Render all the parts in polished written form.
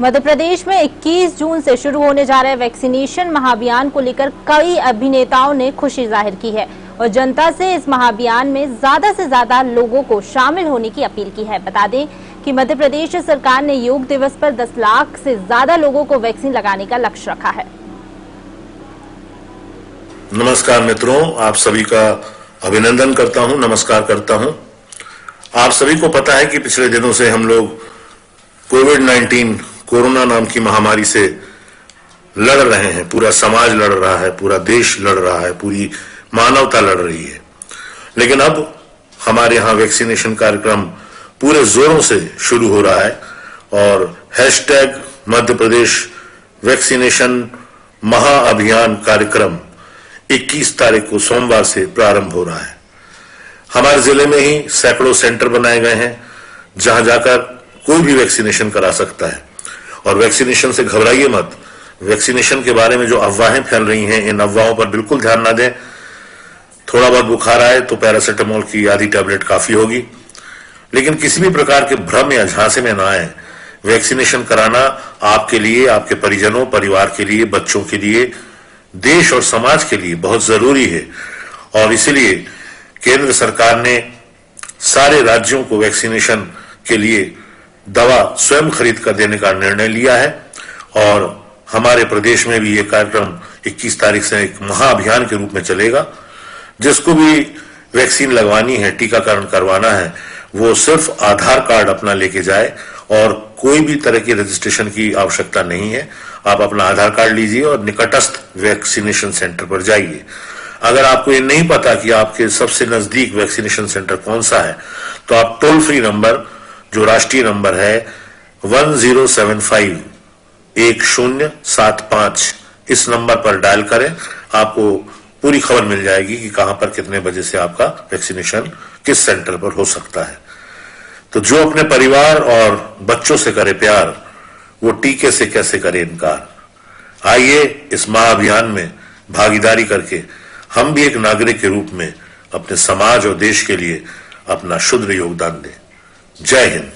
मध्य प्रदेश में 21 जून से शुरू होने जा रहे वैक्सीनेशन महाअभियान को लेकर कई अभिनेताओं ने खुशी जाहिर की है और जनता से इस महाअभियान में ज्यादा से ज्यादा लोगों को शामिल होने की अपील की है। बता दें कि मध्य प्रदेश सरकार ने योग दिवस पर 10 लाख से ज्यादा लोगों को वैक्सीन लगाने का लक्ष्य रखा है। नमस्कार मित्रों, आप सभी का अभिनंदन करता हूं, नमस्कार करता हूं। आप सभी को पता है कि पिछले दिनों से हम लोग कोविड-19 कोरोना नाम की महामारी से लड़ रहे हैं। पूरा समाज लड़ रहा है, पूरा देश लड़ रहा है, पूरी मानवता लड़ रही है। लेकिन अब हमारे यहाँ वैक्सीनेशन कार्यक्रम पूरे जोरों से शुरू हो रहा है और हैशटैग मध्य प्रदेश वैक्सीनेशन महाअभियान कार्यक्रम 21 तारीख को सोमवार से प्रारंभ हो रहा है। हमारे जिले में ही सैकड़ों सेंटर बनाए गए हैं जहां जाकर कोई भी वैक्सीनेशन करा सकता है। और वैक्सीनेशन से घबराइए मत। वैक्सीनेशन के बारे में जो अफवाहें फैल रही हैं, इन अफवाहों पर बिल्कुल ध्यान ना दें। थोड़ा बहुत बुखार आए तो पैरासिटामोल की आधी टैबलेट काफी होगी, लेकिन किसी भी प्रकार के भ्रम या झांसे में ना आए। वैक्सीनेशन कराना आपके लिए, आपके परिजनों, परिवार के लिए, बच्चों के लिए, देश और समाज के लिए बहुत जरूरी है। और इसलिए केंद्र सरकार ने सारे राज्यों को वैक्सीनेशन के लिए दवा स्वयं खरीद कर देने का निर्णय लिया है और हमारे प्रदेश में भी ये कार्यक्रम 21 तारीख से एक महाअभियान के रूप में चलेगा। जिसको भी वैक्सीन लगवानी है, टीकाकरण करवाना है, वो सिर्फ आधार कार्ड अपना लेके जाए और कोई भी तरह की रजिस्ट्रेशन की आवश्यकता नहीं है। आप अपना आधार कार्ड लीजिए और निकटस्थ वैक्सीनेशन सेंटर पर जाइए। अगर आपको ये नहीं पता कि आपके सबसे नजदीक वैक्सीनेशन सेंटर कौन सा है, तो आप टोल फ्री नंबर, जो राष्ट्रीय नंबर है 1075 1075, इस नंबर पर डायल करें। आपको पूरी खबर मिल जाएगी कि कहां पर कितने बजे से आपका वैक्सीनेशन किस सेंटर पर हो सकता है। तो जो अपने परिवार और बच्चों से करे प्यार, वो टीके से कैसे करे इनकार। आइए इस महाअभियान में भागीदारी करके हम भी एक नागरिक के रूप में अपने समाज और देश के लिए अपना शुद्ध योगदान दें। जय हिंद।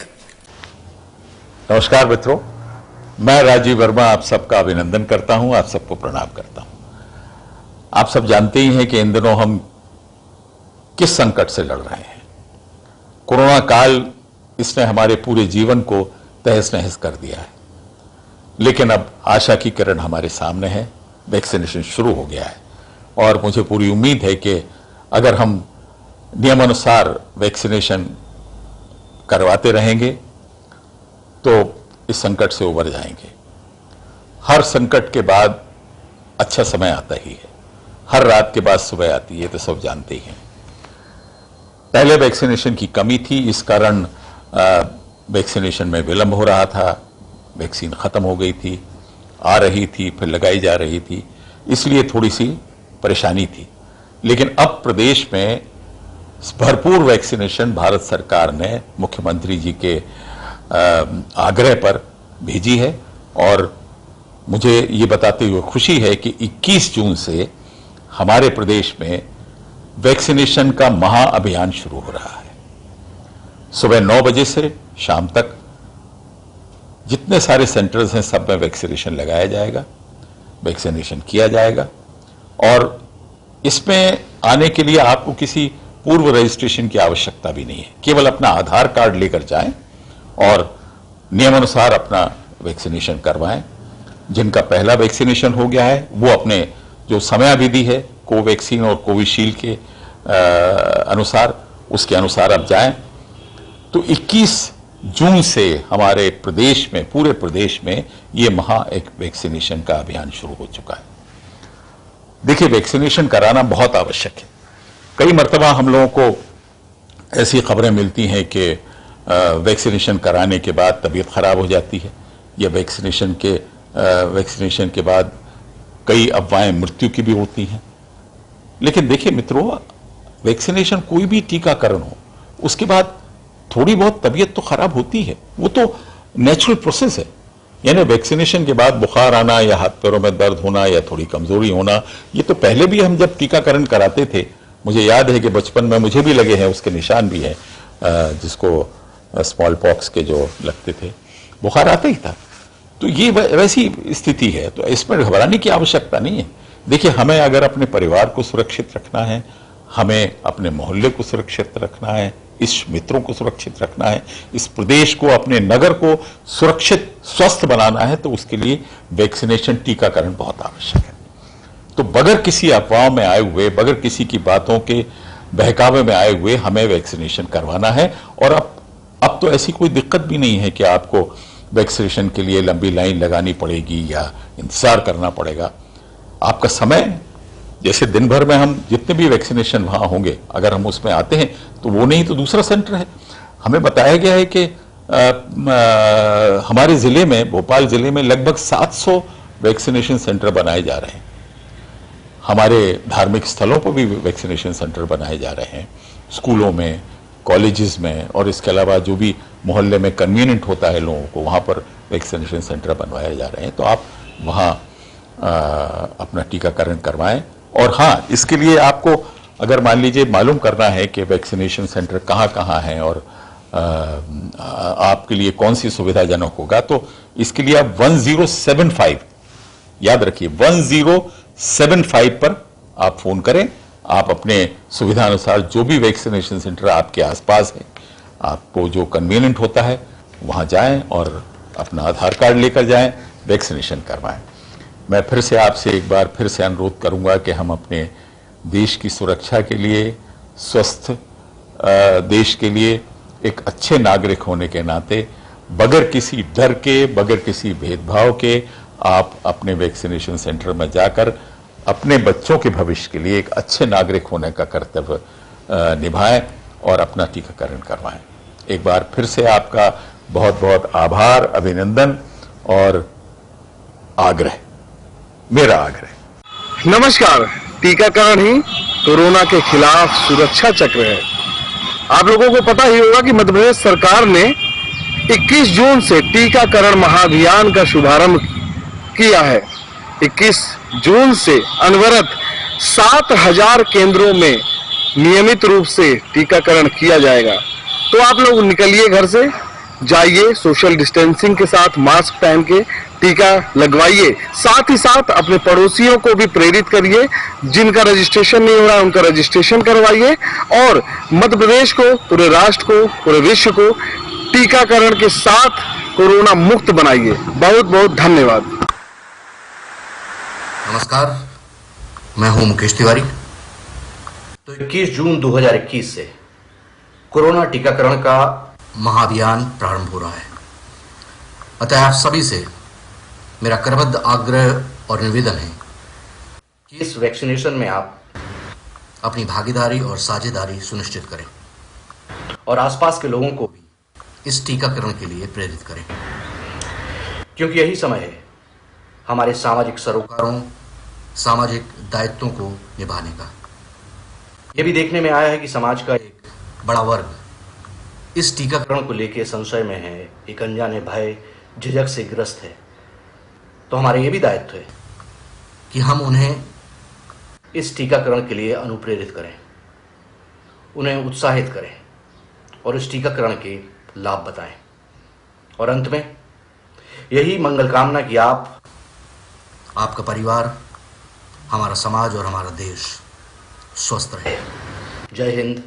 नमस्कार मित्रों, मैं राजीव वर्मा आप सबका अभिनंदन करता हूं, आप सबको प्रणाम करता हूं। आप सब जानते ही हैं कि इन दिनों हम किस संकट से लड़ रहे हैं। कोरोना काल, इसने हमारे पूरे जीवन को तहस नहस कर दिया है, लेकिन अब आशा की किरण हमारे सामने है। वैक्सीनेशन शुरू हो गया है और मुझे पूरी उम्मीद है कि अगर हम नियमानुसार वैक्सीनेशन करवाते रहेंगे तो इस संकट से उबर जाएंगे। हर संकट के बाद अच्छा समय आता ही है, हर रात के बाद सुबह आती है, तो सब जानते ही हैं। पहले वैक्सीनेशन की कमी थी, इस कारण वैक्सीनेशन में विलंब हो रहा था। वैक्सीन खत्म हो गई थी, आ रही थी, फिर लगाई जा रही थी, इसलिए थोड़ी सी परेशानी थी। लेकिन अब प्रदेश में भरपूर वैक्सीनेशन भारत सरकार ने मुख्यमंत्री जी के आग्रह पर भेजी है और मुझे ये बताते हुए खुशी है कि 21 जून से हमारे प्रदेश में वैक्सीनेशन का महाअभियान शुरू हो रहा है। सुबह 9 बजे से शाम तक जितने सारे सेंटर्स हैं, सब में वैक्सीनेशन लगाया जाएगा, वैक्सीनेशन किया जाएगा। और इसमें आने के लिए आपको किसी पूर्व रजिस्ट्रेशन की आवश्यकता भी नहीं है। केवल अपना आधार कार्ड लेकर जाएं और नियमानुसार अपना वैक्सीनेशन करवाएं। जिनका पहला वैक्सीनेशन हो गया है वो अपने जो समयावधि है कोवैक्सीन और कोविशील्ड के अनुसार, उसके अनुसार अब जाएं। तो 21 जून से हमारे प्रदेश में, पूरे प्रदेश में ये एक वैक्सीनेशन का अभियान शुरू हो चुका है। देखिए, वैक्सीनेशन कराना बहुत आवश्यक है। कई मर्तबा हम लोगों को ऐसी खबरें मिलती हैं कि वैक्सीनेशन कराने के बाद तबीयत खराब हो जाती है, या वैक्सीनेशन के बाद कई अफवाहें मृत्यु की भी होती हैं। लेकिन देखिए मित्रों, वैक्सीनेशन कोई भी टीकाकरण हो, उसके बाद थोड़ी बहुत तबीयत तो खराब होती है, वो तो नेचुरल प्रोसेस है। यानी वैक्सीनेशन के बाद बुखार आना या हाथ पैरों में दर्द होना या थोड़ी कमजोरी होना, ये तो पहले भी हम जब टीकाकरण कराते थे, मुझे याद है कि बचपन में मुझे भी लगे हैं, उसके निशान भी हैं, जिसको स्मॉल पॉक्स के जो लगते थे, बुखार आता ही था। तो ये वैसी स्थिति है, तो इसमें घबराने की आवश्यकता नहीं है। देखिए, हमें अगर अपने परिवार को सुरक्षित रखना है, हमें अपने मोहल्ले को सुरक्षित रखना है, इस मित्रों को सुरक्षित रखना है, इस प्रदेश को, अपने नगर को सुरक्षित स्वस्थ बनाना है, तो उसके लिए वैक्सीनेशन, टीकाकरण बहुत आवश्यक है। तो बगैर किसी अफवाह में आए हुए, बगैर किसी की बातों के बहकावे में आए हुए हमें वैक्सीनेशन करवाना है। और अब तो ऐसी कोई दिक्कत भी नहीं है कि आपको वैक्सीनेशन के लिए लंबी लाइन लगानी पड़ेगी या इंतजार करना पड़ेगा। आपका समय, जैसे दिन भर में हम जितने भी वैक्सीनेशन वहां होंगे, अगर हम उसमें आते हैं तो वो नहीं तो दूसरा सेंटर है। हमें बताया गया है कि हमारे जिले में, भोपाल जिले में लगभग 700 वैक्सीनेशन सेंटर बनाए जा रहे हैं। हमारे धार्मिक स्थलों पर भी वैक्सीनेशन सेंटर बनाए जा रहे हैं, स्कूलों में, कॉलेजेस में, और इसके अलावा जो भी मोहल्ले में कन्वीनियंट होता है लोगों को, वहां पर वैक्सीनेशन सेंटर बनवाए जा रहे हैं। तो आप वहां अपना टीकाकरण करवाएं। और हाँ, इसके लिए आपको अगर मान लीजिए मालूम करना है कि वैक्सीनेशन सेंटर कहाँ कहाँ हैं और आपके लिए कौन सी सुविधाजनक होगा, तो इसके लिए आप 1075, याद रखिए 1075 पर आप फोन करें। आप अपने सुविधा अनुसार जो भी वैक्सीनेशन सेंटर आपके आसपास है, आपको जो कन्वीनियंट होता है, वहां जाएं और अपना आधार कार्ड लेकर जाएं, वैक्सीनेशन करवाएं। मैं फिर से आपसे एक बार फिर से अनुरोध करूंगा कि हम अपने देश की सुरक्षा के लिए, स्वस्थ देश के लिए, एक अच्छे नागरिक होने के नाते, बगैर किसी डर के, बगैर किसी भेदभाव के, आप अपने वैक्सीनेशन सेंटर में जाकर अपने बच्चों के भविष्य के लिए एक अच्छे नागरिक होने का कर्तव्य निभाएं और अपना टीकाकरण करवाएं। एक बार फिर से आपका बहुत बहुत आभार, अभिनंदन और आग्रह, मेरा आग्रह। नमस्कार। टीकाकरण ही कोरोना के खिलाफ सुरक्षा चक्र है। आप लोगों को पता ही होगा कि मध्य प्रदेश सरकार ने 21 जून से टीकाकरण महाअभियान का शुभारंभ किया है। 21 जून से अनवरत 7000 केंद्रों में नियमित रूप से टीकाकरण किया जाएगा। तो आप लोग निकलिए घर से, जाइए, सोशल डिस्टेंसिंग के साथ मास्क पहन के टीका लगवाइए। साथ ही साथ अपने पड़ोसियों को भी प्रेरित करिए, जिनका रजिस्ट्रेशन नहीं हो रहा है उनका रजिस्ट्रेशन करवाइए और मध्य प्रदेश को, पूरे राष्ट्र को, पूरे विश्व को टीकाकरण के साथ कोरोना मुक्त बनाइए। बहुत बहुत धन्यवाद। नमस्कार, मैं हूं मुकेश तिवारी। तो 21 जून 2021 से कोरोना टीकाकरण का महाअभियान प्रारंभ हो रहा है। अतः आप सभी से मेरा करबद्ध आग्रह और निवेदन है कि इस वैक्सीनेशन में आप अपनी भागीदारी और साझेदारी सुनिश्चित करें और आसपास के लोगों को भी इस टीकाकरण के लिए प्रेरित करें, क्योंकि यही समय है हमारे सामाजिक सरोकारों, सामाजिक दायित्वों को निभाने का। यह भी देखने में आया है कि समाज का एक बड़ा वर्ग इस टीकाकरण को लेकर संशय में है, एक अनजाने भय, झिझक से ग्रस्त है। तो हमारा यह भी दायित्व है कि हम उन्हें इस टीकाकरण के लिए अनुप्रेरित करें, उन्हें उत्साहित करें और इस टीकाकरण के लाभ बताएं। और अंत में यही मंगल कामना कि आप, आपका परिवार, हमारा समाज और हमारा देश स्वस्थ रहे। जय हिंद।